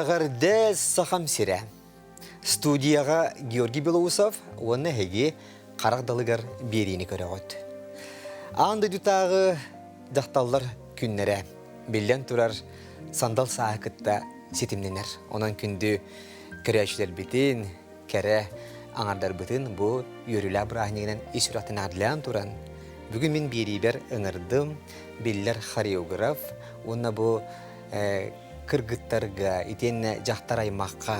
Тағырды сақам сірі. Студияға Георгий Белоусов, оны әге қарақдалығар берейіні көрі ғыд. Анды дүтағы дақталар күннері, белден тұрар сандал сақытта сетімненер. Онан күнді көрәшілер бітін, кәрі аңардар бітін бұл үйірілі бірағынегінен исуратын адылан тұран. Бүгін мен берейбер ыңырдым, беллер хореограф, оны бұл кыргыттарға, итенне жақтар аймаққа,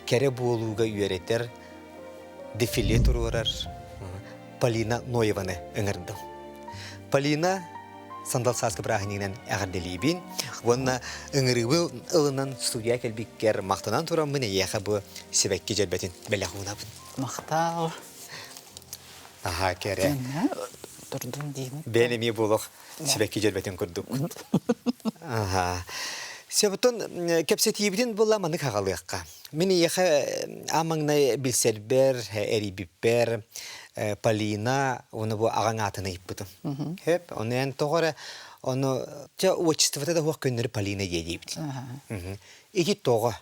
кәрі болуға үйеретер, дефиле тұруарар, Полина Ноеваны ыңырдым. Полина сандал сасқы бірағынегінен әғірделейбін. Онына ыңырығы ұлынан студия кәлбеккер мақтанан тұрам мұны еға бұл себәкке жәлбәтін бәлі қуынабын. Мақтал. Аха, кәрі. Тұрдым деймін. Бәлеме болық себәкке жәлбәтін күрдік. Аха. Себутон кепсетибидин була маны кагалыкка. Мени яха амаңнай билселбер, эрибиппер, Полина, оны бу агаң атыны иппытым. Хеп, онен тогора оны те отчествода да хуак көннөр Полина едибит. Ики тога.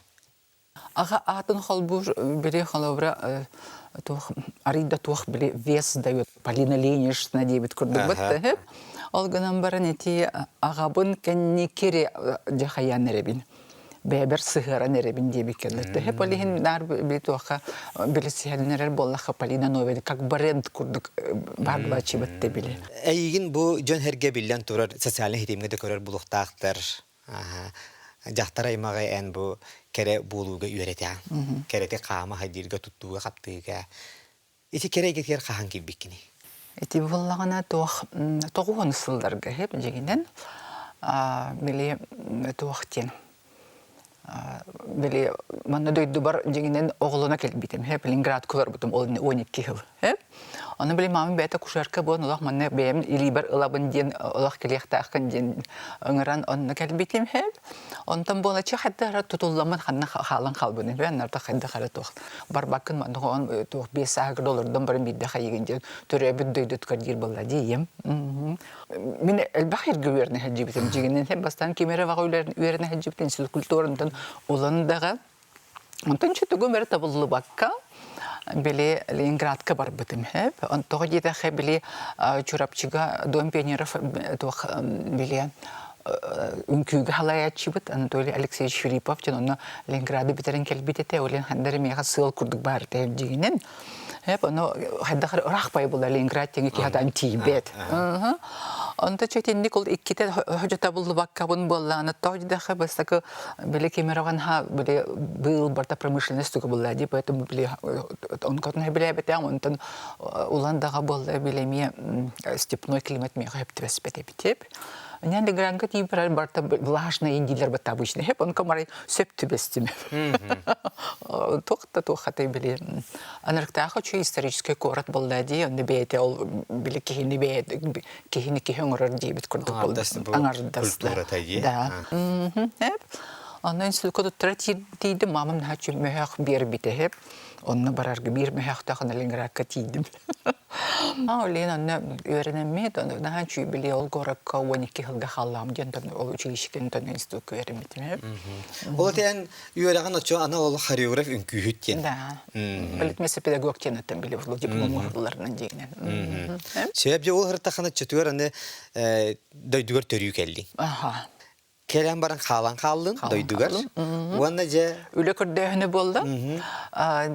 Ага атын холбур бире холобра тох арида тох биле вес дает Полина Ленишна дебит курдук битте хеп. Олганан баран эти агабын кенни кере жахаян неребин. Бәбер сыгыра неребин дебит келлетте. Хеп олихин нар битоха билесиһәлнерер боллаха Полина Новеди как бренд курдук барбачы битте биле. Әйгин бу жон херге билен турар социаль хидемге де көрөр булуктактар. Жақтар аймағы ән бу кере болуға үйретя. Керете қама хадирга туттуға қаптыға. Ити кереге кер қахан келбеккені. Эти воллағана тоғуын сылдарға хеп жегенен біле тоқтен. Біле манна дөйді бар жегенен оғылына келбетім. Ленинград күлір бұтым, ол 12 жыл. Оны біле мамын бәті күшарқа болын, олақ манна бәйім илибар ылабын ден, олақ келеқті ақын ден ұңыран онына келбетім. Онтан болна чы қаддара тұтылламын қанна қалын қалбының. Бәннарда қадда қара тоқ. Бар бақын манна оң $500 барын бейді қайығын ден. Түрі бүт дөйді түкардер болла дейім. Мен әлбақ ергі өріне әджібетім. Жегенен бастан кемері ваға өріне әджібетім. Сіз культурындан оландағы. Онтан чүтігі мәрі табылы баққа. Біле Ленинградқа бар бітім хеп. Тоғы деді біле чурапчыға Дом пионеров біле үнкүйгі халаятчы бұд. Анатолий Алексеевич Филиппов жан оны Ленинграды бітерін келбететі. Олен хандары меға сыл күрдік бар тәйім дегенен. Оны хайдақыр ұрақ бай бұлда Ленинград теңі кейадан тейбет. Онда чөтенник ол иккете хөжета бұлды баққабын болла. Тоғы деді бастақы біле кемерован біле был барда промышленності бұлда dey. Поэтому біле онқатын біле бәтен. Онтан уландаға болда білеме степной климат меға өпті вәспәте бітеп. Нәнді гранға дейбір барда влажный индилер бәт обычный. Он комары сөпті бәстіме. Тоқта біле. Анарктаға чу исторический город болда dey. Онды бәйті ол біле кейіні бәйті, кейіні кейін ұрыр дейбіт күрдік болды. Культура тәйі. Да. Онын сүлкөді тұра дейді, мамым нәчі мөйәқ бер біті хеп. Онына барарғы бір мөйәқтақын Ленинградқа тейдім. Олен онына өрінемет, нәчі біле ол гораққа 12 жылға қалам ден, ол училищекен институтқа өріметім хеп. Ол тән үйеріған отчо ана ол хореограф үнкүйіт кен. Да. Білітмесі педагог тенеттен біле бұл диплом ұғыларынан дегінен. Себеп же ол ғырттақаны чөтуер аны дөйдігер төрүй келді. Келен баран қалан қалдың, дөйдігер. Онна же... Үлі күрдіғіні болды.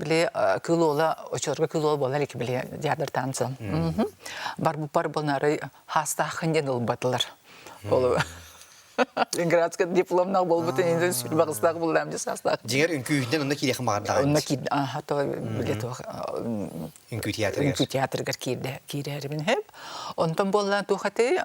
Біле күл ола, очорға күл ола болар екі біле жадыр тансы. Бар бұпар болнары хастақын ден ол батылар. Ленинградская дипломна бол бұтын енді сүр бағыстағы болдам жес хастақ. Жеңер үнкі үйінден онда кейдеқі мағардағын. Онда кейді, біле тоқ... Үнкі театрға. Үнкі театрға кейді әрімін хеп. Онтан болдан тоқаты...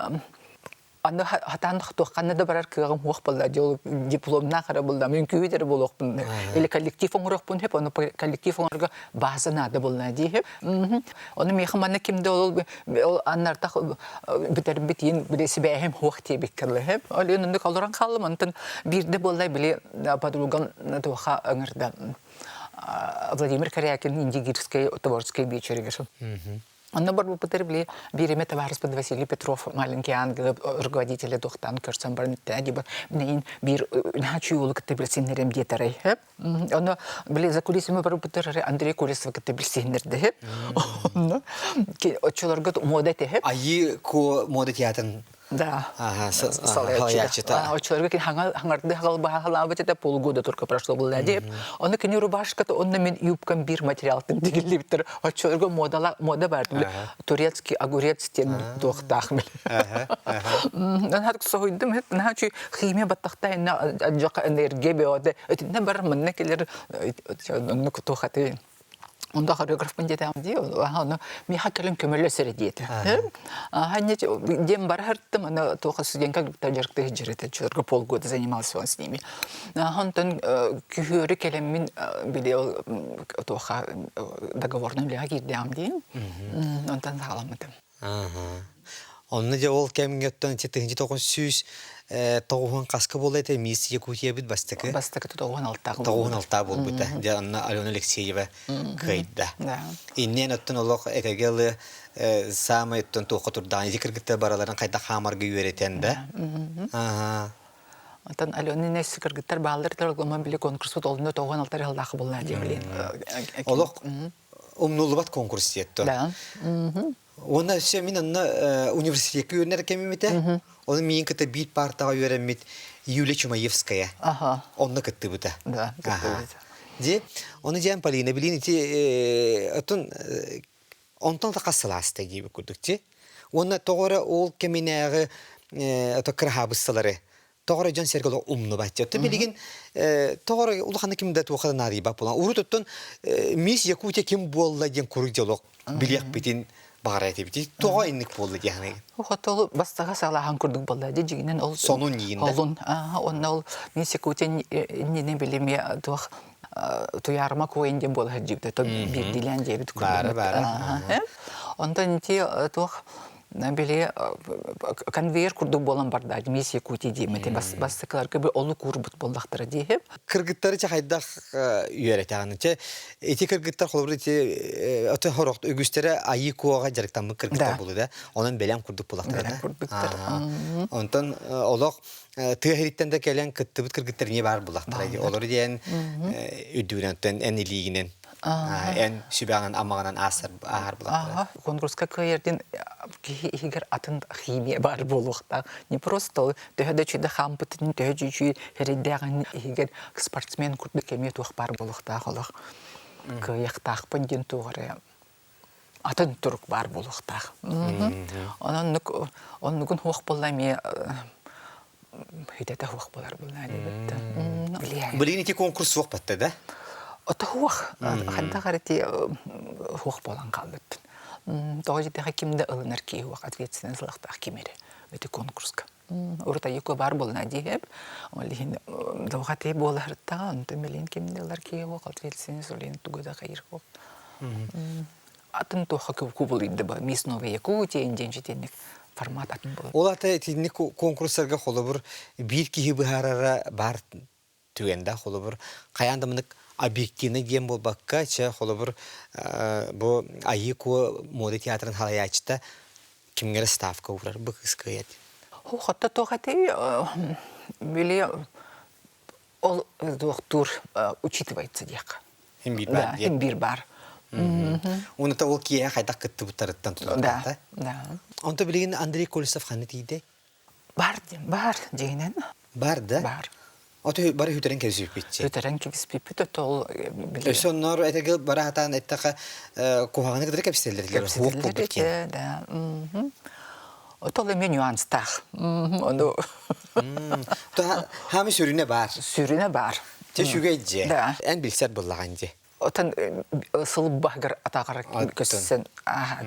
Анда хатандық тоққаны да барар кығым оқ болда, дипломна қара болда, мүнкі өйдері бол оқпын. Или коллектив оңыр оқпын хеп, оны коллектив оңырға базына да болна дей хеп. Оны мейхім ана кемді ол аннартақ бітерім бітейін білесі бәйхем оқ тейбек кірлі хеп. Ол енінді қалыран қалым, онтын бірді болдай біле подруган тоқа оңырда. Владимир Корякин, Индигирский, Творческий вечер. Он бар бу потребли биреме товарис под Василий Петров, маленький ангел, руководитель дохтан көрсен барнытта, диба нейин бир начу улы катебилсинерем детерей. Он били за кулисами бар потребли Андрей Кулисов катебилсинерде хеп. Он очолорга мода те хеп. Айы ко мода театрын. Да. Ага, халаячита. Человек кин хангарды халабы это полгода только прошло было деп. Он кин рубашка то он мен юбкам бир материал тем дигилиптер. Человек мода бар. Турецкий огурец тем тохтах. Он хат сойдым хет начи химия баттахтай на аджака энергия беоде. Это не бар менне келер он тохаты. Он да хореограф пандетам дио, он ми хакелем көмөлө середиет. Ханне дем бархартым, ана тоха студентка таджаркта хижрет, чорга полгода занимался он с ними. Хантон күйөрү келемин биле тоха договорный ляги дам. Онтан халамадым. Онны же ол кемгеттен тетинжи токун сүз тоғуын қасқы болды әте мис Якутия бит бастықы. Бастықы тоғуын алтағы болды. Тоғуын алтағы болды бұта. Анна Алена Алексеева қайда. Иннен өттін олық әкегелі самы өттін тоқы тұрдан зикіргітті бараларын қайда қамарғы үйеретенді. Онтан Алена нәсі кіргіттер бағалар тұрғылman біле конкурс бұд олында тоғуын алтары алдағы болды әдемілен. Олық умнулы бат конкурс етті. Оны все мен университетке үйернер кемемете. Оны мен кіті бит партаға үйеремет Юлия Чумаевская. Оны кітті бұта. Да, кітті бұта. Де, оны жан Полина білін, онтан да қасыласты кейбі күрдік, де. Оны тоғыры ол кеменәғы кірхабыстылары. Тоғыры жан сәргілі ұмны бәтті. Білген, тоғыры ұлықаны кімді туақыда нарибақ болан. Уры тұттын, мис Якутия кім болла ден күрік диалог білек бітін бағар әйті біті. Тоға иннік болды дегені. Хотол бастаға сағлаған күрдік болды. Жегінен ол... Сонун ейінді. Олын. Онна ол мис Якутия нені білеме туақ туярма көйінден болды жегді. Бірділен жебіт күрдік. Бары. Онда нете туақ Бели конвейер курдук болан барда, мис Якутия деймете, бастықыларға бір олы курбут болдақтары дейіп. Кыргыттары чахайдақ үйеретағаны. Эти кыргыттар қолыбыр өте хороқты өгістері айы куаға жарықтамы кыргыттар болды да. Оның бәлем курдук болдақтары да. Бәлем курдуктар. Онтан олық тыгахириттен де кәлен кыттыбыт кыргыттар не бар болдақтары. Олар дейін үддігінен, ән илігінен. Ән сүбәғынан амағынан ағар бұлақтары. Конкурска көйерден егер атын химия бар болуқта. Не просто төхеді чүйді қампытын, төхеді чүй хереддіғын егер спортсмен күрді кеме туық бар болуқта қолық. Көйектақпын ден туғыры атын тұрық бар болуқта. Onun хуқ болай ме хүйтеті хуқ болар болай дебетті. Білген ете конкурс хуқ бәтті, да? Ота хуқ. Қадда қареті хуқ болан қалбеттін. Тоғы жетеға кімді ылынар кей хуқ ответственностьлықтақ кемері өте конкурска. Урта еко бар болна дейіп, олейін доға тей боларыттаға, онты мелен кемді олар кей хуқ ответственность олейін түгөді қайыр хуқ. Атын тоға көп болыйды ба, мис новый Якутия, инден жетенік формат атын болы. Ол ата етінік конкурсарға қолы бір бір кейі бұхарара бар түгенді қолы бір қаяндымынық объективный ген болбаққа, қолы бір бұл айы көі мода театрын халаячыта кімгері ставка ұғырар бұл қысқы еді. Хотта тоғаты біле ол доктор учитывается дек. Хем бір бар. Оны ол кие қайдақ күтті бұттарыттан тұлғанда. Да. Онты білеген Андрей Колесов қаны дейді? Бар дегенен. Бар, да? Бар. Оты бары хүтерен кәзіп бетші? Хүтерен кәзіп бетші, ол біле. Соннар әтігіл бары атаған әттіға қоғағаны қыдыры кәпістелдер? Кәпістелдер, да. Отол еме нюанстақ. Хамы сүріне бар? Сүріне бар. Те шүге әдже? Да. Ән білсер болаған же? Отан сылып бағығыр атағар көссен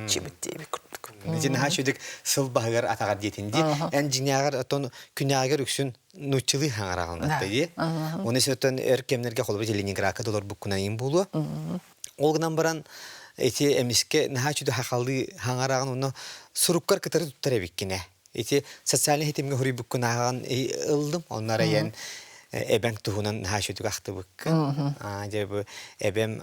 чебеттейбі күрттік. Мен хашудық сыл бағығыр атағар детінде, ән жинағыр күнәғыр үксін нұтчылы хаңарағын атты. Оны сөттен әркемнерге қолыбы Ленинградқа долар бұққынан болу. Олғынан баран эти эмиске нахачуды хақалды хаңарағын оны сұрыққар кітары тұттар әбеккіне. Эти социальный хетемге хүрі бұққынағын ылдым. Онлар әйен эбен туһунан хашудук ахты быкка. Жебу эбем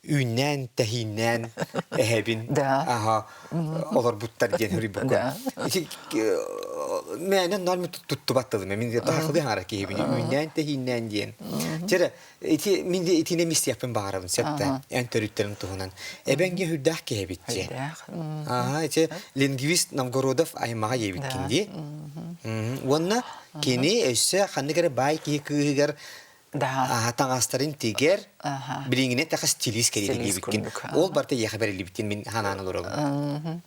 Үннән, тәһиннән, әһәбин. Да. Аха. Олар буттар ден хөриб бу. Да. Мәнен норм тутту баттылы. Мен дә тахылы хара кебин. Үннән, тәһиннән ден. Тәре, мен дә итине мис япын барабын сәттә. Эн төрүттерин тугунан. Эбенге хүддәх кебитче. Ага, ите лингвист Новгородов аймага ебиткинди. Онна кени өссе ханныгары бай кийгер Да. Таңастарын тигер, билиңіне тақы стилист кереді ебіткен. Ол барты еқі бәрі лебіттен мен хананы лұрығын.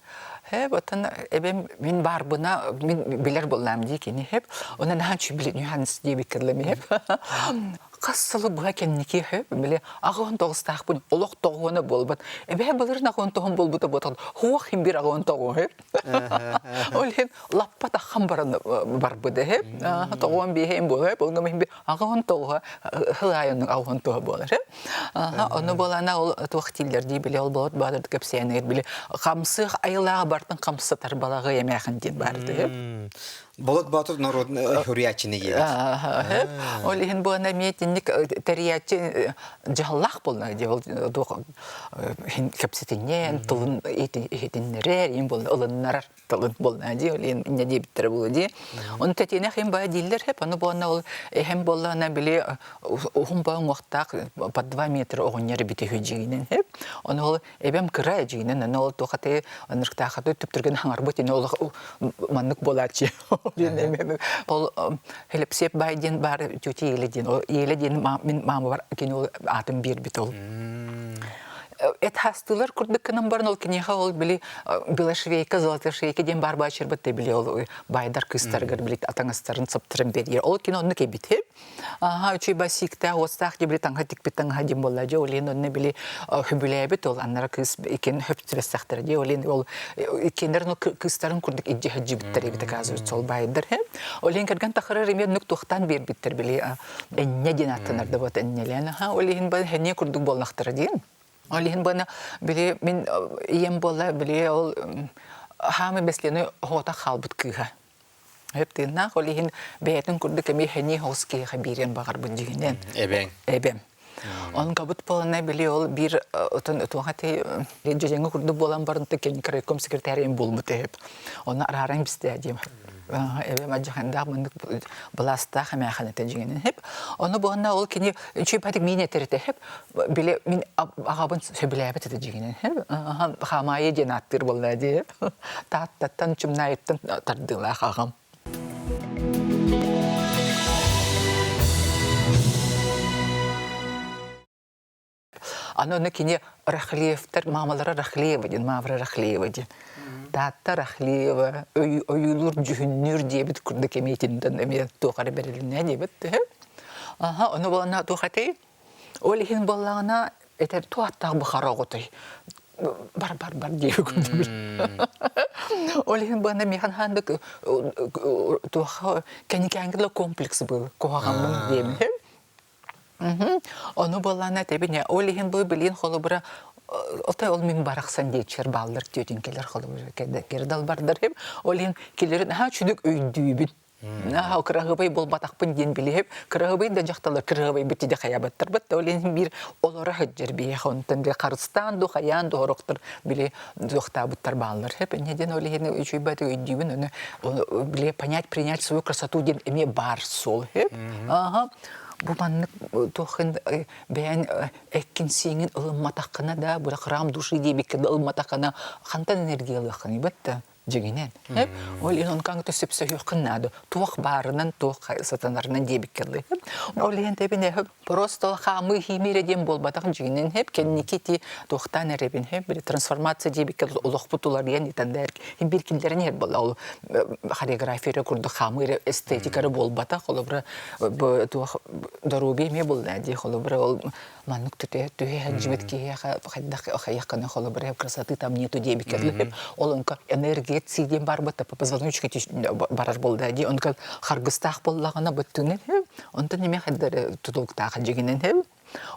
Отан мен бар бұна, мен білер болам дейкені хеп, онан ханчы білін юханс дебекерлемі хеп. Қасылы бұға кеннеке хеп, біле, ағуан тоғыстақ бұн, олық тоғуаны болбыд. Бәй бұлырын ағуан тоғын болбыды бұтын, хуақ хем бір ағуан тоғуан хеп. Ол хен лаппа таққан бар бұды хеп, тоғуан бейхен бол хеп, олғым хем бір ағуан тоғы, хылайының ағуан тоғы болыр хеп. Оны болана ол тоқ тилдерді біле, ол болат бағдырды көпсейінер біле, қамсық айылаға бартын қамсы тарбалаға емәқін ден барды хеп. Болот батыр народный хурячины есть. Ол хен бұна метинник тәриячи жағалақ болна де ол хен кәпсетінен тылын етіннерер, ен болна ылыннарар тылын болна де ол хен не дебіттері болу де. Оны тәтіне хен бая дейлер хеп, оны бұна ол хен болна біле оғын баң уақтақ по 2 метр оғыннері біте хөджігінен хеп. Оны ол әбем кіра әджігінен, оны ол тоқаты нұрқтақаты түптірген хаңар бұтын ол маннық болачы. Ол хелепсеп байден бар тюти еледен мен мама бар кен ол атым бир бит ол. Эт хастылар курдыккынан барын ол кенеха ол били белошвейка, золотошвейка ден бар бачыр бітті били ол байдар кыстаргар били атаңастарын сыптырын берер. Ол кен онны кебит хеп. Үчі басикта, остақ де били таңға тикпет таңға ден болла же, ол ен онны били хүбіләбет ол аннара кыз екен хөптірестақтыр де, ол ен ол екендерін кыстарын курдык иджи хаджи біттер ебіті қазыр сол байдар хеп. Ол ен кірген тақырыр еме нүк туқтан бер біттер били әнне ден аттынарды бот әннелен. Ол ен бән әнне курдык болнақтыры дейін. Олиһин бана биле мен ием болла биле ол хами беслени хота халбут кыга. Хептина олиһин бейтин курды кеми хени хоски хабирен багар бужигинен. Эбем. Он кабут полна биле ол бир отон тугати жежеңе курды болан барынты кен крайком секретарем булмут хеп. Оны араран бисте адим. Эбем ажаханда мен баласта хамахана тенжигенен хеп. Оны богана ол кени чөпатик минетерте хеп. Биле мин агабын сөбиләбет тенжигенен хеп. Хамае денаттыр болла ди. Таттан чумнайттан тардыла агам. Аны кини Рахлиевтер мамалары Рахлиева ден, мавра Рахлиева ден. Тата Рахлиева, ойулур жүхіннүр дебіт күрді кеметінден әме тоқары бәріліне дебіт. Оны болана тоқаты, ол ең болағына әтер туаттағы бұқара ғотай. Бар дебі күрді бір. Ол ең болана механ хандық кәнекәңгілі комплекс бұл, қоғамын дебі. Оны болана тебіне, ол ең бұл білін қолы бұра Ота ол мен барақсан дейчер балдар түйетін келер қолы бұра кердал бардар хеп. Ол ең келерін чүдік өйдүйбін. Кырағыбай бол батақпын ден білі хеп. Кырағыбай да жақталар кырағыбай бітті де қаябаттар бітті. Ол ең бір олары хөджер бейе қонтын. Қарыстан, қаян, доғырықтыр білі жоқта бұттар балдар хеп. Неден ол ең өйчүй бәді өйдүйбін. Біле понять, принять свою красоту ден эме бар сол хеп. Бұл маннық тоқын бәйін әккен сейңін ұлыматақына да, бұл қырам души дейбеккеді ұлыматақына қантан энергиялықын бәтті жегенен. Ол ең онқан төсіпсі үйқынады. Тоқ барынан, тоқ сатанарынан дейбеккеді. Ол ең тәбін әйіп, просто қамы химереден болбатақ жегенен әйіп, кәннекеті тоқтан әребен әйіп, бір трансформация дейбеккеді ұлық бұтылар ең етанды әрік. Бір келдерін әйіп бол, ол хореография күрді қамы эстетикары болбатақ, ол бір дорубе ме болды әді, ол бір ол маннық түте әджібет кейі қайыққаны, ол бір красоты там нету дейбеккеді. Ол онқа энергия сейден бар бұтты, позвоночка барар болды әде, онқа қарғыстақ болағына бұттыңын, онты неме қайдар тұтылықтағы жегенен,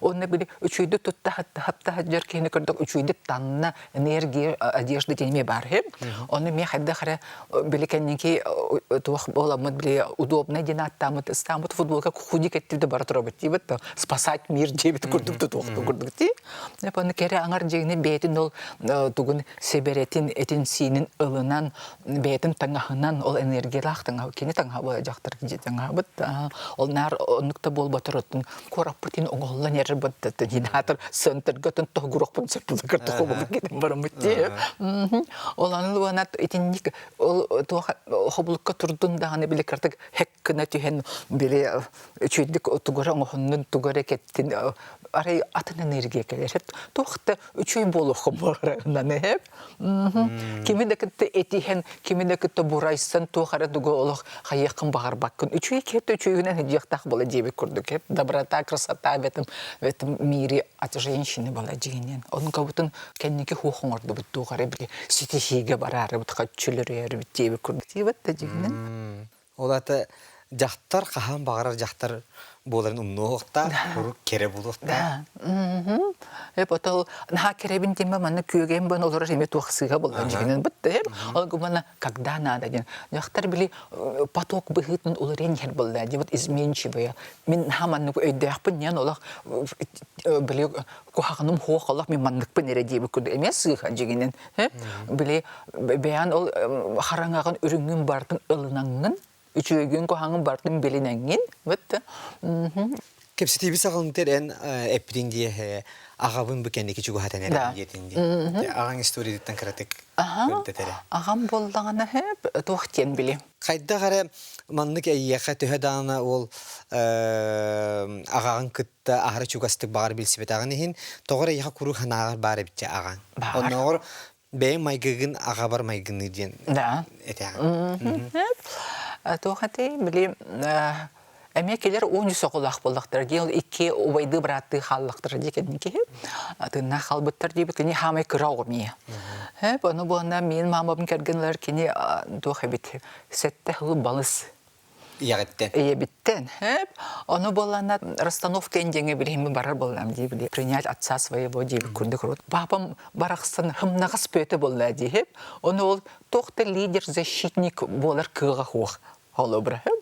Оны били үчүйдү тутта хатта жер кени көрдүк үчүйдү танна энергия одежда деме бар хеп. Оны ме хадда хара били кенники тух боламыт били удобно динаттамыт стамыт футболка худик этти бар турабыт дибет спасать мир дебит көрдүк тухту көрдүк ти. Японы кере аңар жегине бетин ол тугун себеретин этин синин ылынан бетин таңахынан ол энергиялах таңа кени таңа бо жактыр таңа бит. Ол нар онукта болбатырытын кораппытын оголлан ербатты динатор центр готын тогурокпун сепулгар тохобу кетен барамыт ти. Ол анылуанат этинник ол хобулукка турдун даганы биле картык хеккына түйен биле үчүйдүк тугара оңхунун тугара кеттин арай атын энергия келер. Тохта үчүй болохум барынан хеп. Кимидекте этиһен кимидекте бурайсын тухара дуго олох хайякын багар баккын. Үчүй кетти үчүйгүнөн жактак бола дебек көрдүк хеп. Доброта, красота в этом мире от женщины была жигинен. Он кабытын кенники хухуңорду бут тухара бир ситихиге барар бут хатчүлөр бит дебек көрдүк. Тибет да жигинен. Олата жактар кахан багарар жактар боларын умнуокта курук кере булукта. Потом на керебин тема мана күйген бан олар эме туаксыга болгон жигинен битте. Ал гумана когда надо ден. Жактар били поток быгытын уларен хер болду. Дебот изменчивые. Мен хаманны өйдөкпүн нен олар били кухагыным хоолак мен мандыкпын эре дебе күдү эмес сыга жигинен. Били беян ол хараңагын үрүнгүн бардын ылынаңын үчүйгүн кухагын бардын белинеңин битте. Кепситиби сагылынтер эн эппириндие агабын бекеники чугу хатанер жетинди. Аган история диттен кратик көрдөтөрө. Агам болдагана хеп тохтен били. Кайда гара маннык эйяка төһөдана ол аган кытта ахара чугастык бар билсибетагын хин тогора яка куру ханагар бар битче аган. Оногор бем майгын агабар майгыны ден. Да. Тохати били Эмекелер он соқолақ болдықтыр. Дел ике убайды братты халлықтыр декенники. Тына халбыттыр дебі кені хамай кырау мие. Оны болғанда мен мамабын кергенлер кені тоқы бит. Сетті хылы балыс. Ебиттен. Оны болғанда расстановка ендеңе білеймі барар болам дебі. Принять отца своего дебі күрдік рот. Бабам барақсын хымнағыз пөті болла дебі. Оны ол тоқты лидер, защитник болар кыға хуақ. Холобрахем.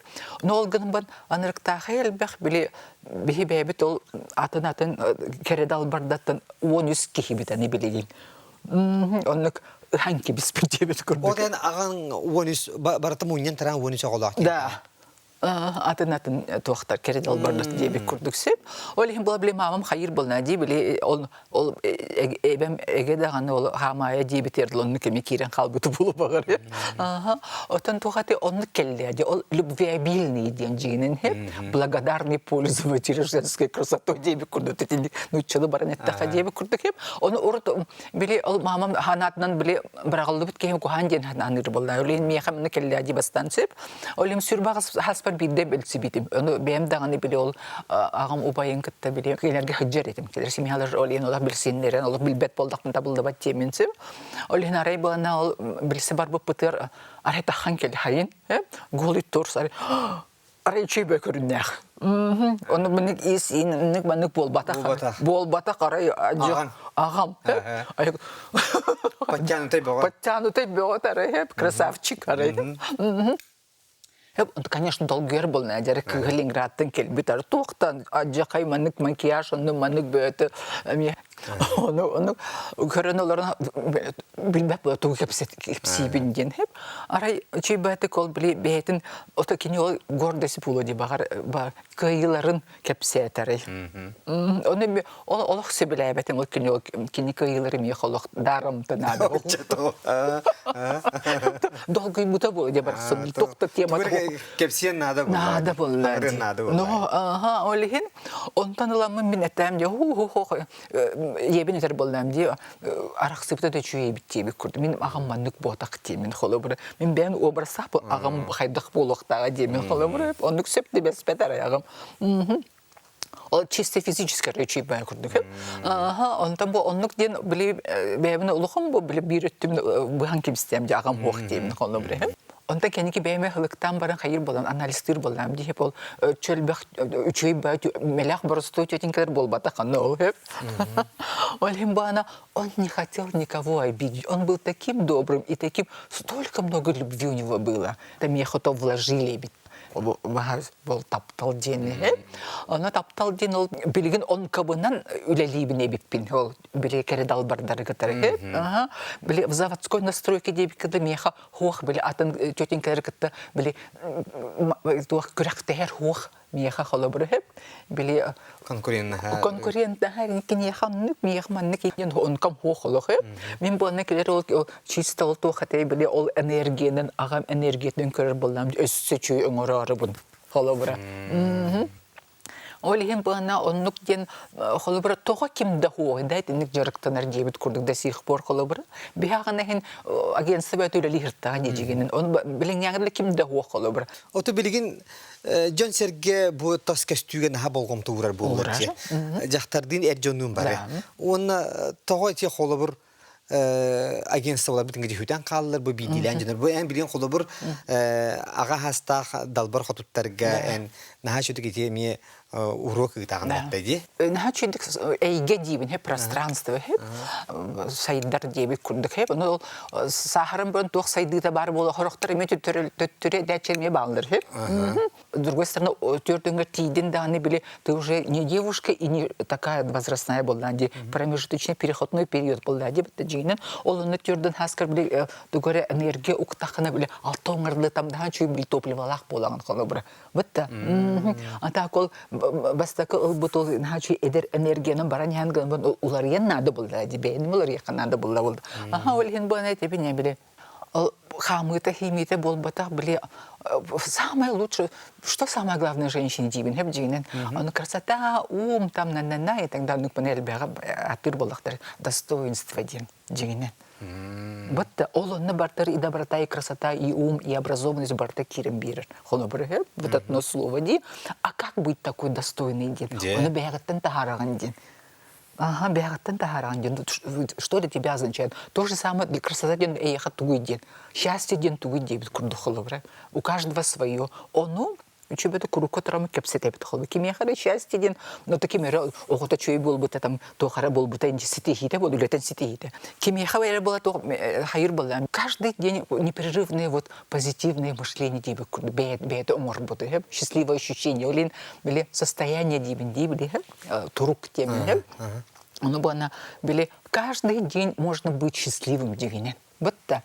Но олган бан анырктахы элбэх били бихибебит ол атын кередал бардаттан 13 кихибит ани билигин. Оннук ханки биспитебит көрдүк. Оден аган 13 баратым уньян таран 13 оголак. Да. Атын туақтар кередал бардат дебек көрдіксеп. Ол ең бола біле мамам хайыр болна дей біле ол эбем эгедағаны ол хамая дебетерді онны кеме керен қалбыты болу бағар. Отан туғаты онны келді. Ол любвеобильный ден жегінен хеп. Благодарный пользователь женской красотой дебек көрдік. Нуччылы баранеттаға дебек көрдік хеп. Оны ұрыт біле ол мамам ханатынан біле бірағылды біт кейім кухан ден аныр болна. Ол ең мейхамны келді дебастан сеп. Ол ең сүрбағыз бидде белси битим. Оны бем даганы биле ол агам убайын кытта биле келерге хыджар этим. Келер семьялар ол ен олар билсиннерен, олар билбет болдактын табылды бат теменсем. Ол ен арай болана ол билсе бар бу пытыр арай тахан келди хайын, голый торс арай чөйбө көрүннәк. Оны меник исин, меник меник болбата карай агам. Подтянутый бегот арай, красавчик арай. Конечно, долгер был на дерек Калининградтан келбитар тоқтан ажакай манык макияж онны манык бөтө оны көрөнөлөрүн билбеп отуг кепсибинден хеп арай чийбаты кол били бетин ото кини ол гордость було ди багар кыйларын кепсетери оны олох себелебетин ол кини кыйлары ми холох дарым тынады долгой бута було ди барсын токта тема кепсен надо было. Надо было. Но, олихин, он таныламын мен әттәм де, ебен етер болдам де, арақсыпты да чүйе біттебек көрді. Мен ағам маннық ботақ деймін қолы бұры. Мен бән обырсақ бұл ағам қайдық болуқтаға деймін қолы бұры. Онық сөп де бәс бәтар ағам. Ол чисто физически речи бай көрдік. Онтан бұл онық ден біле бәйбіні ұлықым бұл біле бір өттім бұған кемістем де ағам оқ деймін қолы бұры. Онда кеники бәйме хылыктан баран хайыр болан, аналистер болан, дейіп ол чөлбәк, үчөй бәй, мелях борыстой тетенькалар болбата қанна ол, хеп. Ол хем бана, он не хотел никого обидеть. Он был таким добрым и таким, столько много любви у него было. Там я хотов вложили, ведь. Бол таптал дені. Оны таптал дені ол білген он кабынан үлелейбіне біппін. Ол біле кәрі далбардары кітары. Біле в заводской настройке дейбі кіді меха хуақ біле атын тетенькалары кітті біле күрәқтәр хуақ меха қолы бұры хеп. Біле конкурентна кенехан мехманны кейден он кам хуақ қолы хеп. Мен болына келер ол чисто ол тоқатай біле ол энергиянын ағам энергиятын көрір болам өссі чүй өңірі арыбын. Холобра. Олеген бана оннук ден холобра тоға кимді хуой дайт инник жарықтанар дебит курдук да сих пор холобра. Бияғана хен агентство бәтөлі лихірттаға дежігенін. Оны білін яғырлы кимді хуой холобра. Оты білген Жон Серге бұ тас кәстүйген ха болғым туғырар болғыр. Жақтардың әр жонуын бары. Оны тоға те холобыр агентстволар битинге жүйден қалылар, бұ бейдейлен жонар. Бұ ән білген холобыр аға хастақ далбар хотуттарға ән наға шөті кете ме урок ытағын әттәді. Наға чөйдік әйге дейбін, пространство, сайдар дейбік күрдік. Сахарын бұрын тоқ сайдыда бар болы, хорықтар еме төттіре дәтчелме бағылыр. С другой стороны, төрдіңгі тейден дағаны біле, ты уже не девушка и не такая возрастная была, промежуточный переходной период был, ол оны түрдің хаскар біле, дүгөрі энергия ұқтақына біле, алты оңырлы там даған чөй біле топливалақ болағын қолы бұры. Бұтты. Антақ ол бастақы ұлбыт ол чөй едер энергияның баран яңғын олар ен нады болды, бәйінім олар еқан нады болды. Ол ен бұғын әйтебі не біле, хамыта, химита болбата, біле, самое лучшее, что самое главное женщине дибин, хеп дигинен, он красота, ум, там, на-на-на, и тогда он панель бяга, атыр болақтар, достоинство дигинен. Вот ол онны бартар и доброта, и красота, и ум, и образованность барта кирим бирер. Хоно брэхэ, вот одно слово ди. А как быть такой достойный дин? Он бягаттан тахараган дин. Ага, бягаттан тахараган дин. Что для тебя означает? То же самое для красота дин эйха тугуй дин. Счастье дин тугуй дин. У каждого свое. Оно Учебе курукотарам кепсетеп тхол. Кимехаре счастье дин, но такими охота чуй был бы там то хара был бы там сетихите, был летен сетихите. Кимехаре было то хайр был. Каждый день непрерывное вот позитивное мышление дибы, бед умор будет, счастливое ощущение, олин были состояние дибы, турук теми, оно было на были каждый день можно быть счастливым дивине. Вот так.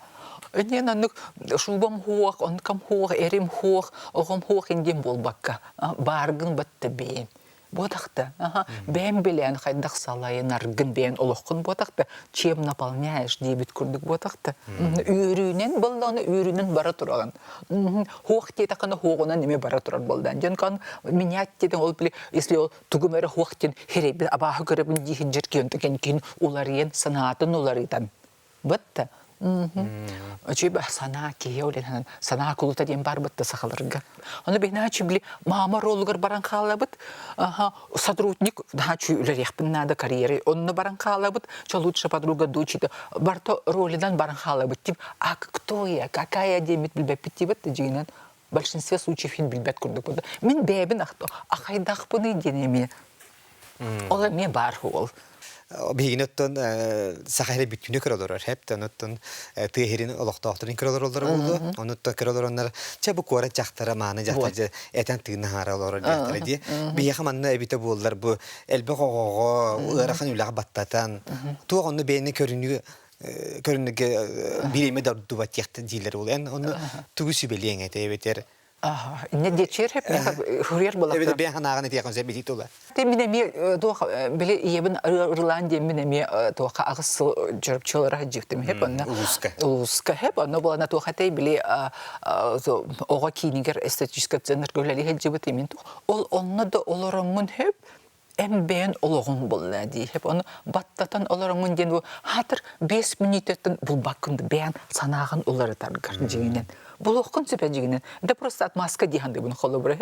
Не на них шубам хуах, он кам хуах, эрим хуах, огам хуах индем бол бакка, баргын батта бейн. Ботахта, бейн билен хайдах салайын аргын бейн олохкын ботахта, чем наполняешь дебит курдык ботахта. Үйрүнен болданы үйрүнен бара тураган. Хуах тетаканы хуагынан неме бара турар болдан. Жан менять тетен ол биле, если ол тугумера хуахтен херебе абахы көрөбүн дихин жеркен текенкин уларыен санаатын уларыдан. Ботта. Очебе сана кеолен сана кулута дем бар битте сахалырга. Аны беначи били мама ролгар баран халабыт. Сотрудник дачи үлерехпин нада карьеры. Онны баран халабыт, что лучше подруга дочита. Барто ролидан баран халабыт. Тип, а кто я? Какая демит билбе питтибет дигинен? В большинстве случаев ин билбет курдык болды. Мен бебин ахто, ахайдах пыны денеме. Ола ме бар хол. Бигинеттен сахаре битүне кыралар хептен оттон тыгерин олоктоктун кыралар болду. Онутта кыралар чабы кора жактара маны жактар этен тыгына харалар жактар ди. Бияха манна эбите болдулар бу элбе кого ырахан үлак баттатан. Тугонну бейни көрүнүгө бириме дарду батякты дилер бол. Оны тугусу белең этебетер. Не дечер хеп хурьер була. Evet ben hanağını diye konsept bitti ola. Temine mi doğa bile yebin Irlandiya minemi doğa ağız çırpçılara haciftim hep ona. Uluska hep ona bu ana doğa tey bile oğa kiniger estetik center göleli hacibet emin. Ol onna da olaramın hep en beğen olağın bolladı. Hep onu battatan olaramın den bu hatır 5 minütten bu bakındı beğen sanağın oları targar cingen. Булохкын сөпәжигинен. Да просто отмазка дигәнде буны холобры.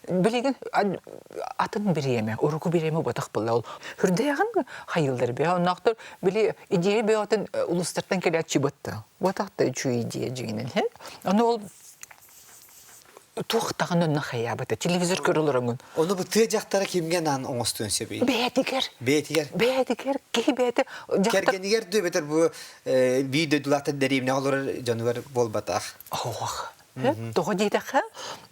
Билеген атын биреме, уруку биреме батак булла ул. Хүрдәгән хайылдар бе, оннактыр били идея бе атын улустардан келәт чибатты. Батакта чу идея жигинен. Аны ул туқтаған өнні хаябыты, телевизор көріліріңін. Оны бұл түй жақтары кемген ан оңыстуын себейін? Бәдігер. Бәдігер? Бәдігер, кей бәді. Кергенігер дөй бәтір бұл видео дұлаты дәрейміне олар жануар бол батақ. Оғық. Тоғы дейдіқі,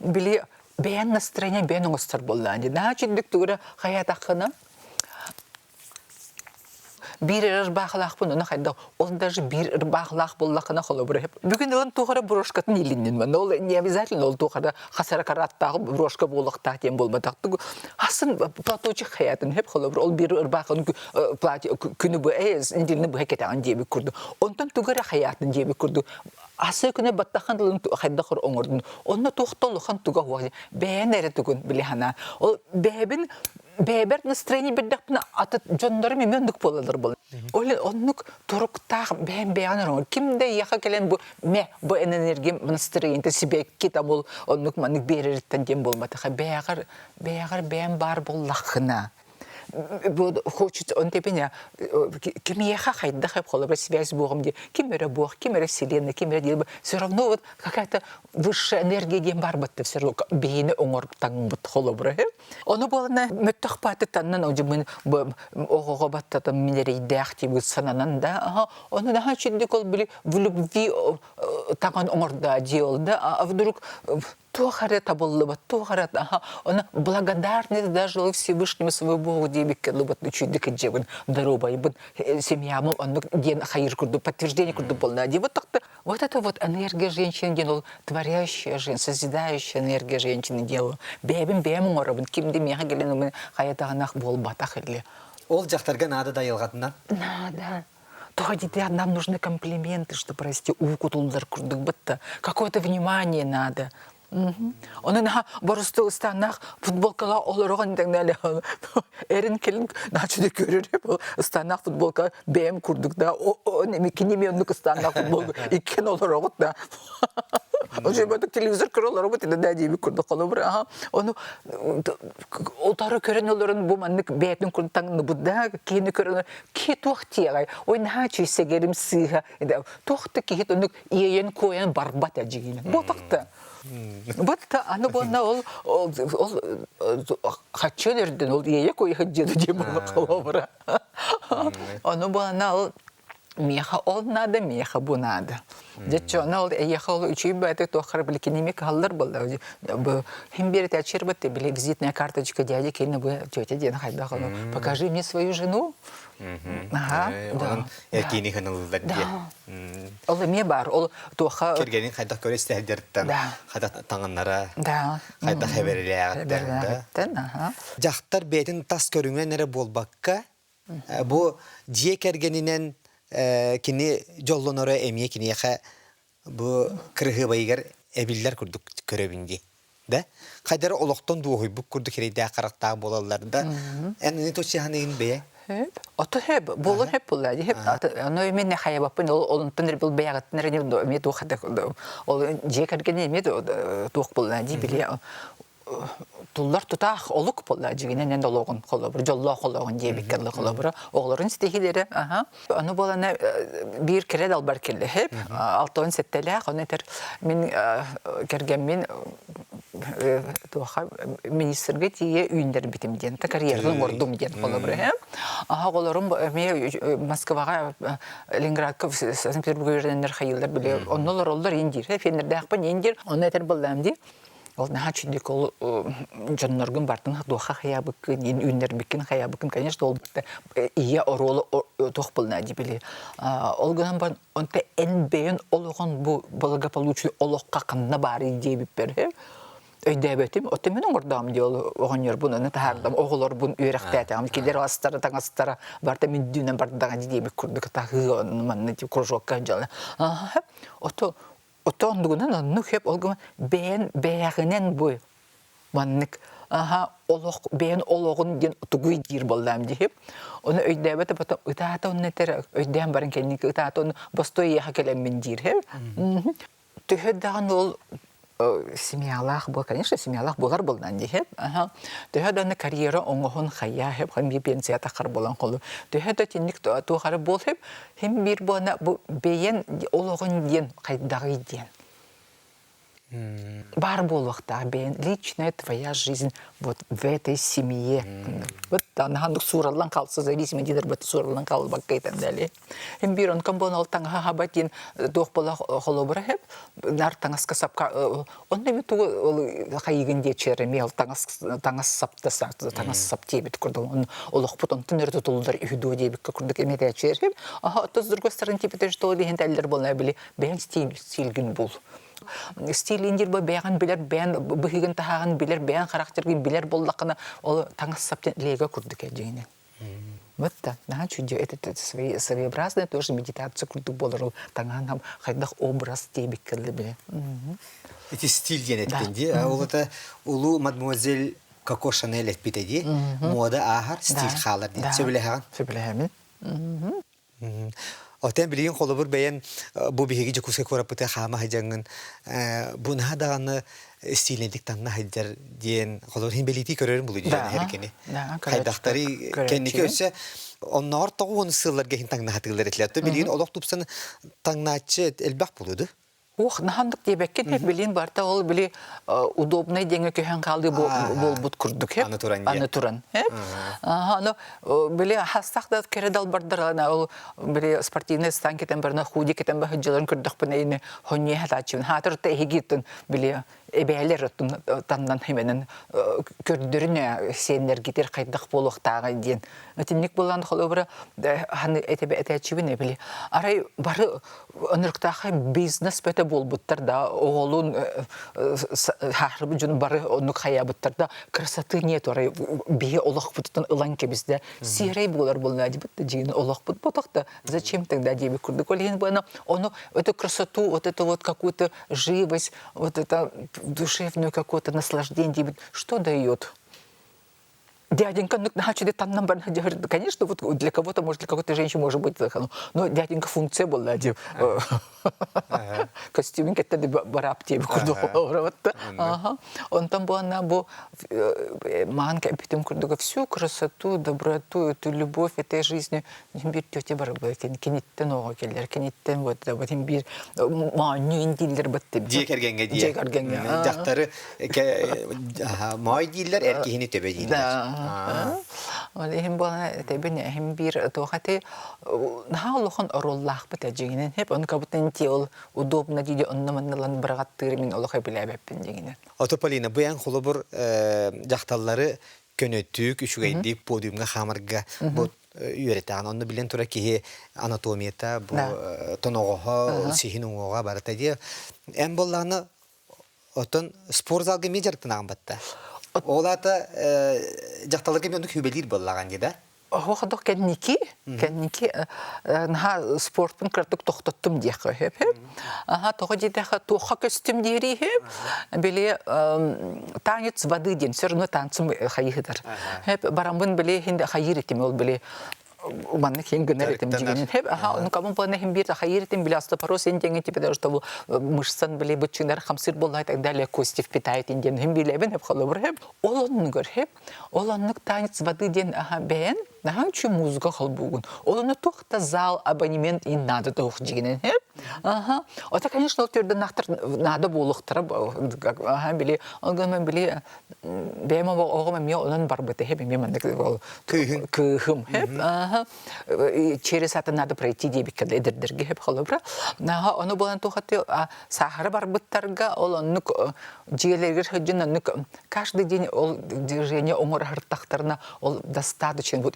білі бән настроение бән оңыстар болланды. Наға жүндік түгірі хаятақыны. Bir ırбағылақ бұн, оны қайда, он даже bir ырбағылақ боллақына қолы бұры. Бүгін олын туғара брошкатын елінен мен. Ол не обязательно ол туғара қасара қараттағы брошка болықтақ дем болмадақ. Асын платочық хаятын хеп қолы бұры. Ол bir ырбағын күні бұл әйіз, інделіні бұл әкетаған дебі күрді. Онтан туғара хаятын дебі күрді. Асы күні баттақан дылын қайда құр оңырдың. Онына тоқтолуған туға уағды. Бәйін әрі түгін білі хана. Ол бәйбін бәбер настроение бердәпне аты жоннары мемендік болалар бол. Оле оннук туруктақ бәйін кимде яха келен бу бу энергия настроение себе китабул оннук манык берерттен дем болмады. Бәйгәр бәйін бар боллахына. Хочет он тепеня кем яха хайда хап холобра связь с Богом, где кемера Бог, кемера Вселенная, кемера делба. Все равно вот какая-то высшая энергия дем барбатта все равно бейне оңор таң бут холобра. Оны болна мөттөх паты таннан оҗымын огого батта там минерейдах тип сананан да. Оны да чидди кол били в любви таган оңорда диолда, а вдруг тухара табыллы, тухара, она благодарность даже Всевышнему своему Богу, дебик, лубат, чудик, джевен, дорога, и семья, он день хайр курду, подтверждение курду полна. Вот это вот энергия женщины делала, творящая женщина, созидающая энергия женщины делала. Бәбім орабын, кимді меға келен, хаятағанақ бол батақ елі. Ол жақтарға нады дайылғатынан? Надо. Тоді нам нужны комплименты, что, прости, укутулдар курдық бітті. Какое-то внимание надо. Onun barısta ıstanaq futbolkala olurğan dengeli. Erin kelin naçıda görür hep ıstanaq futbolka BM kurduk da o ne 2 milyonluk ıstanaq futbol iken olurğan da. O jebaduk televizor kurulur bu da diye bir kurduk olur. Onu otarı kören olurun bu manlık beytin kurtan bu da kini kören ki toxtiya. O ne çise gerim siha. Toxtu ki onu yeyen koyan barbat acıyın. Bu taktı. Бутта аны бonna ол хачелерден ол ие кой хаджеды деп болобра. Аны бonna ол меха ол надо, меха бу надо. Жетчо аны ол ехал үчүй бәте тохар билкинемик халлар болды. Бу хим берет ачербатте биле визитная карточка дяди келне бу тетя ден хайда калу. Покажи мне свою жену. Ага, да. Якини ханылдар ди. Ол эме бар, ол тоха Кергенин хайда көрестәдерттен. Хайда таңыннара. Да. Хайда хәбәрләгәттен. Жақтар бетин тас көрүнгән нере болбакка. Бу жие кергенинен кини жоллонора эмие кини яха бу кыргы байгар эбиллер курдук көрөбүнди. Да? Кайдары олоктон дуой бу курдук керейдә карактагы болаларда. Эни точханын бе. Ото хеп, болон хеп булады. Хеп, аны мен не хая бапын, ол тыныр бил баягаттыр не ме тухада. Ол жекерген эме тук булады биле. Туллар тутах олук булады жигенен энде ологон холобур, жолло хологон жебиккерле холобур. Оглорун стихилери, аны болана бир кере дал бар келди хеп. 6 сеттелек, аны тер мен керген мен туха министрге тие үйүндер битим ден, карьералык ордум ден холобур. Оглорун Москвага, Ленинградка, Санкт-Петербургга жерден хайылдар биле. Оннолор олдар индир, фендерде акпан индир, аны тер булдамди. Ол нахачидик ол жаннаргын бартын духа хаябыкын, үйнербикин хаябыкын, конечно, ол ия оролы тох булна дибили. Ол гынан бар онта энбейн олгон бу благополучный олокка кынна бары дебип бер. Өйдәбетим, отемен ордам ди ол огоньор буны тахардам, оглор бун үйрәктәтәм, килер астары таңастары барта мен дүнен бардаган дибип курдык тагы манны кружокка жала. Отондугунан анны хеп олгым бен бәягынен бу маннык олог бен ологун ден тугуй дир болдам дип оны өйдәбәтә потом ытата оннетер өйдәм барын кенник ытата он бостой яха келем мен дир хеп Төһөддаган ол семьялах был, конечно, семьялах булар булдан диһеп. Төһөддән карьера оңоһун хая һәм хәм пенсия тахар булан кылы. Төһөддә тинник тухары бул һәм һәм бир бана бу бейен ологын ден кайдагы ден. Бар болуқта, бен, личная твоя жизнь вот в этой семье. Вот нахандық суралан қалсы, зависимо дедер бәті суралан қалы баққайтан дәлі. Хем бір он камбон ал таңға хабатын доқ бола холобыра хеп, нар таңасқа сапқа, онда мен туғы қайығын дечері, ал таңас саптаса, таңас сап тебет күрді, олық бұт, он түнер тұтылдар үйді дебікке күрдік емет әчер хеп, отыз дұрғы старын тепетер ждолы деген әлдер болна білі, бән стильгін бұл. Стилиндер бу бәгән билер бән быгын тагын билер бән характерген билер боллакны ол таңас саптен лега күрдүк әҗене. Вот да, на чудо это своеобразная тоже медитация күрдүк болар таңан һәм хайдак образ тебик келде биле. Эти стиль денеткенде, ол это улу мадемуазель Коко Шанель әйтпетеди, мода ахар стиль халар дип сөйләгән. Сөйләгән. Отен билген холобур бәян бу биһиги жокуска корапыта хама хаҗаңын бу нахадаганы стилендик танна хаҗар диен холор хин белити көрөрүн бул диен һәркене. Хайдактары кенники өсө оннор тогун сылларга хин таңна хатылар этләтте билген олок тупсын таңначы элбак булуду. Ох, нахандык дебекке тек билин барта ол били удобный деңе көһән калды болбут күрдүк хеп. Аны туран. Хеп. Аны били хастакта кередал бардырана ол били спортивный станкетен барна худикетен ба хаҗаларын күрдүк бинене хонне хатачын. Хатыр тегитен били эбелер тандан хеменен көрдүрүнө сенер гитер кайдык болуктагы ден. Өтүнник болган холобра ханы этебе этечибине били. Арай бары өнөрктагы бизнес бете болбуттар да оголун хахрыбы жун бары онук хаябыттар да красоты нет арай бие олох бутутан ыланке bizde сирей болар болна дип жин олох бут ботакта зачем тогда деби курдык олен бана оно эту красоту вот это вот какую-то живость вот это душевную какое-то наслаждение что дает. Дяденька, ну, значит, там нам, конечно, вот для кого-то, может, для какой-то женщины может быть, но дяденька функция была, костюминг это барапти, он там был, она был, манка, потом курдуга всю красоту, доброту, эту любовь этой жизни, имбир тетя барабы, кенеттен ого келдер, кенеттен вот, вот имбир, маню индиллер баттым. Декергенге, жактары, май диллер, эркихини төбе диллер. Олеһин бана тебене һәм бир тохаты нахалохан ороллах бетәҗигенен һәп он кабытын тел удобно диде оннаманлан биргаттыр мин олохай биләбәппен дигенен. Атополина буян холобур жакталлары көнөтүк үчүгәйди подиумга хамарга бу үйрәтән онны билен тура ки анатомията бу тоногоха сихинуга барата ди. Эм болланы отон спортзалга медиартын агымбатта. Олата жакталыгы менен хүбелир боллаган диде. Оходох кенники на спортпун кырдык токтоттум дия хеп. Тохо диде тоха костюм дири хеп. Биле танец воды ден, всё равно танцым хайыдар. Хеп барамбын биле хинде хайыр этим ол биле Уманны хен генеретим дигенен хеп ну кабын планы хем бир хайретим биле остеопороз эндеңе типе что мышцан биле бутчиндар хамсыр болла так далее кости впитает инден хем билебен хеп халыбыр хеп олонны гөр хеп олоннык танец воды ден бен чу музыка халбугун олонны тохта зал абонемент и надо тох дигенен хеп это конечно ол төрдөн нактыр надо болуктырып биле алган биле бема огома мен онун бар бете хеп мен кыхым хеп через это надо пройти дебикке лидердерге хеп халыбра оны болан тохаты сахара бар буттарга ол онук жиелерге хөҗүн каждый день ол движение оңор хыртактарына ол достаточно вот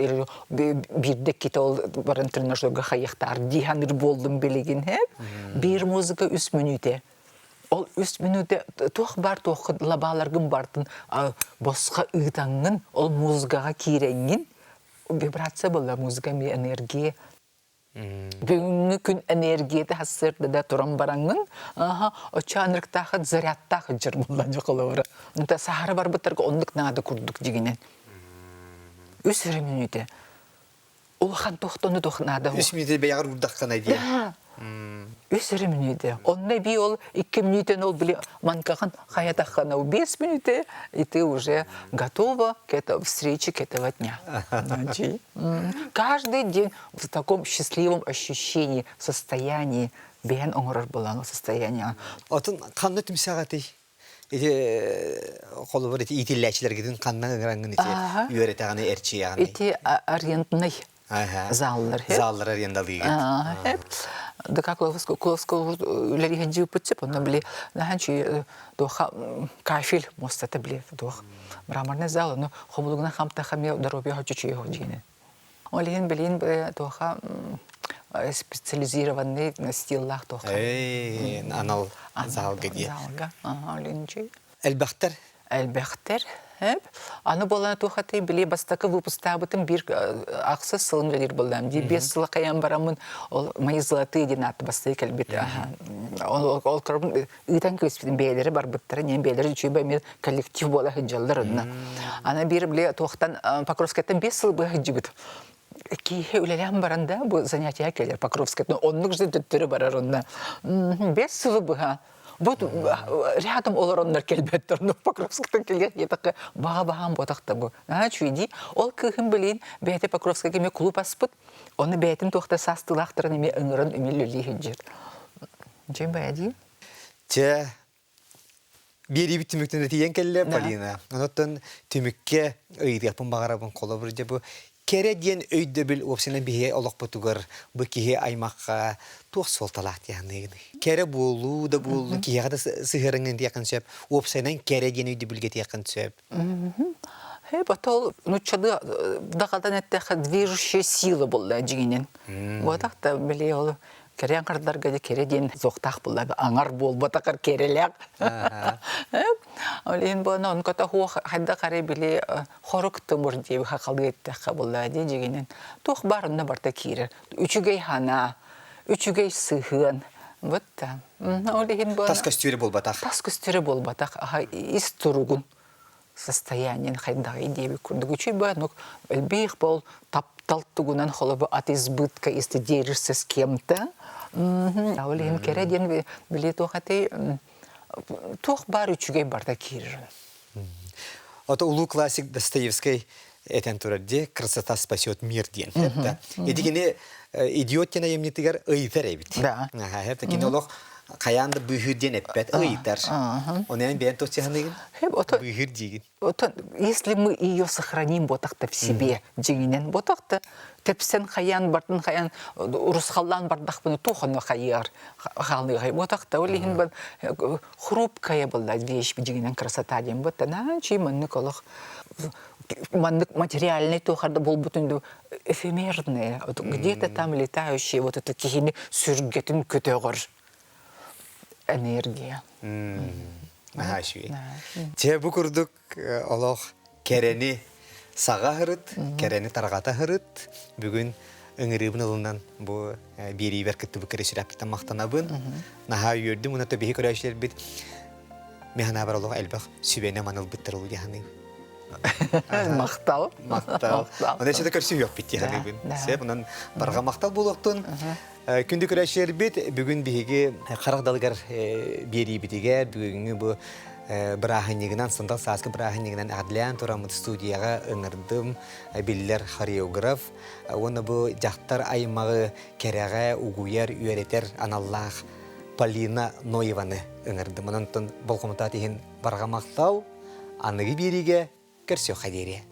бирде ките ол барын тренажерга хаяктар диханыр болдум билеген хеп бир музыка 3 минуте ол 3 минуте тох бар тох лабаларгын бартын босқа ыйтаңын ол музыкага киреңин вибрация была музыка ми энергия бүгүнкү күн энергияты хасырды да туран бараңын очанырктагы зарядтагы жыр булган жоколор унта сахара бар бутарга ондук нада курдук дигенен 3 минуте ол хан тохтону тохнада 3 минуте беягыр урдаккан айди Өсірі минуты. Онна би ол 2 минутен ол біле манкахан хаятахана 5 минуты, и ты уже готова к этой встрече, к этого дня. Каждый день в таком счастливом ощущении, состоянии, бен оңырыр болану состояние. Отын қанны түмсағаты? Қолы бар итилләчілер кетін қаннан ғыраңын үйеретіғаны әрчі яғаны? Эти арендный заллар. Заллар арендалы егет. Да как Кловского ларихан жив подцеп, он были наханчи доха кафель мост это были дох мраморный зал, но хомлугна хамта хамя дороби хочу его джины. Олин блин доха специализированный на стилах доха. Анал зал где? Залга, олинчи. Элбахтер? Элбахтер. Аны болан тухаты биле бастакы выпустабытым бир аксы сылым жадир болдам. 5 сылы каян барамын, ол мои золотые динаты басты калбит. Ол кырбын ыйтан көспедин бейлери бар быттары, нем бейлери чүйбай мен коллектив бола хыджалларына. Ана бир биле тухтан Покровскайдан 5 сыл бы хыджыбыт. Кие үлелем баранда бу занятия келер Покровскайдан, онлык жды төттөрү барар онна. 5 сылы быха. Вот рядом олороннар келбеттер, но Покровскайдан келген етақы баға-бағам ботақта бұл. Чүйді, ол күйін білейін, бәйті Покровскайға ме клуб аспыт, оны бәйтін тоқта састылақтырын еме үңірін үмел өлейін жер. Жен бәйді? Те, бері біт түміктен өтейен келі, Полина. Оныттан түмікке өйдіғапын бағарабын қолы бір де бұл. Кере ден өйді біл опсынан біге олық бұтығыр, бұл кеге аймаққа тоқ солталақ яғынығыны. Кере болу да болу, кеге ғада сығырыңын дейқін сөп, опсынан кере ден өйді білге дейқін сөп. Потом, чады дағадан әттіқі движущая сила болды жігінен. Бодақта біле ол керен қардарға де кереден зоқтақ болды, аңар бол, ботақыр керелек. Олейін болына, он көті қайда қарай біле қорықты мұр дейбі қақалды еттіқі болды де жігінен. Тоқ барында барда кейрер. Үчігей хана, үчігей сығын. Бұтта. Тас көстері бол батақ. Тас көстері бол батақ. Ис тұрғын состояниен қайдағы дейбі күрдігі чүйбі. Әлбейік бол тапталтығынан қолы от избытка, если держишься с кем-то. Олейін кереден біле тоқатай тоқ бар үчігей барда кейрер. Это улу классик Достоевской этен турде «Красота спасет мир» ден. Это кене идиоттена емнетігер ыйтар әбіт. Да. Это кене олық қаянды бұйхыр ден әппәт ыйтар. Онен бән тоқтияғын бұйхыр деген. Если мы ее сохраним ботақта в себе, жегінен ботақта, тепсен қаян бартын қаян, ұрысқалдан бардақ бұны тоқыны қайыр қалныға. Ботақта олейін бұл хрупкая была вещь, жегінен красота ден бұтта. Чей маннык олық маннык материальный тоқарды бұл бұтынды эфемерные, где-то там летающие, вот это кихини сүргетін көтеғыр энергия. Нахашуй. Те бу курдук олох керени сага хырыт, керени таргата хырыт. Бүгүн ыңырыбын ылынан бу бери беркетти бу кереширапта мактанабын. Наха юрдум уна табихи көрөшлөр бит. Механа бар олох элбах сүбене маныл биттирул яханы. Мактал. Онда чета көрсү жок бит яханы. Сеп унан барга мактал болоктун. Күнді көрәшер бет, бүгін бігі қарақдалғар бері бітігер, бүгінгі бұл бірахынегінен, сындал сасқы бірахынегінен әділән тұрамыд студияға ұңырдым білілер хореограф. Оны бұл жақтар аймағы кәрәға ұғуяр, үйеретер аналлах Полина Ноеваны ұңырдым. Онын бұл комментатиhin барға мақтау, анығы беріге көрсі қадере.